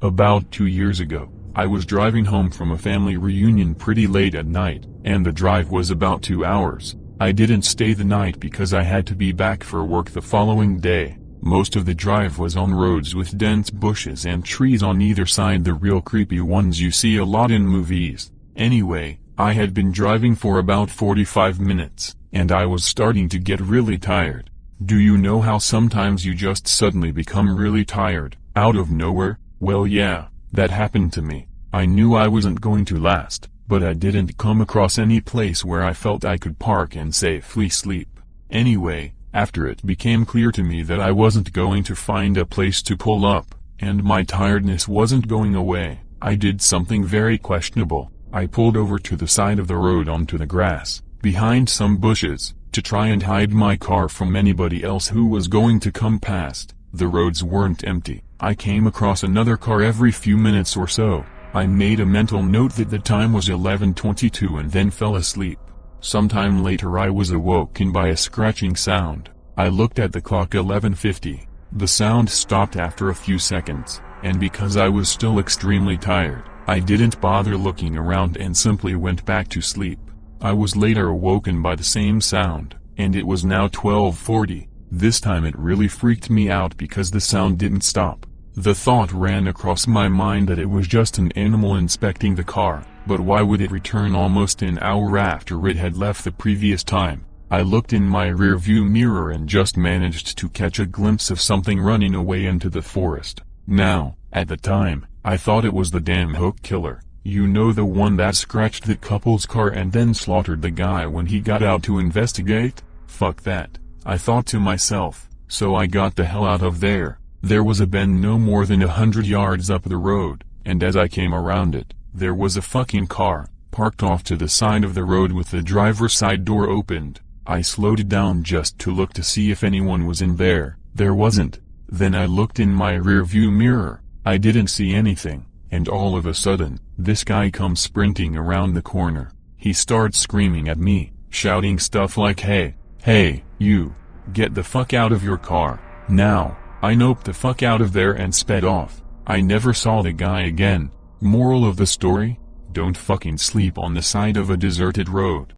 About 2 years ago, I was driving home from a family reunion pretty late at night, and the drive was about 2 hours. I didn't stay the night because I had to be back for work the following day. Most of the drive was on roads with dense bushes and trees on either side, the real creepy ones you see a lot in movies. Anyway, I had been driving for about 45 minutes, and I was starting to get really tired. Do you know how sometimes you just suddenly become really tired, out of nowhere? Well yeah, that happened to me. I knew I wasn't going to last, but I didn't come across any place where I felt I could park and safely sleep. Anyway, after it became clear to me that I wasn't going to find a place to pull up, and my tiredness wasn't going away, I did something very questionable. I pulled over to the side of the road onto the grass, behind some bushes, to try and hide my car from anybody else who was going to come past. The roads weren't empty. I came across another car every few minutes or so. I made a mental note that the time was 11:22 and then fell asleep. Sometime later I was awoken by a scratching sound. I looked at the clock, 11:50. The sound stopped after a few seconds, and because I was still extremely tired, I didn't bother looking around and simply went back to sleep. I was later awoken by the same sound, and it was now 12:40. This time it really freaked me out because the sound didn't stop. The thought ran across my mind that it was just an animal inspecting the car, but why would it return almost an hour after it had left the previous time? I looked in my rearview mirror and just managed to catch a glimpse of something running away into the forest. Now, at the time, I thought it was the damn hook killer. You know, the one that scratched the couple's car and then slaughtered the guy when he got out to investigate? Fuck that, I thought to myself, so I got the hell out of there. There was a bend no more than 100 yards up the road, and as I came around it, there was a fucking car, parked off to the side of the road with the driver's side door opened. I slowed down just to look to see if anyone was in there. There wasn't. Then I looked in my rearview mirror. I didn't see anything, and all of a sudden, this guy comes sprinting around the corner. He starts screaming at me, shouting stuff like, hey, you, get the fuck out of your car, now. I noped the fuck out of there and sped off. I never saw the guy again. Moral of the story? Don't fucking sleep on the side of a deserted road.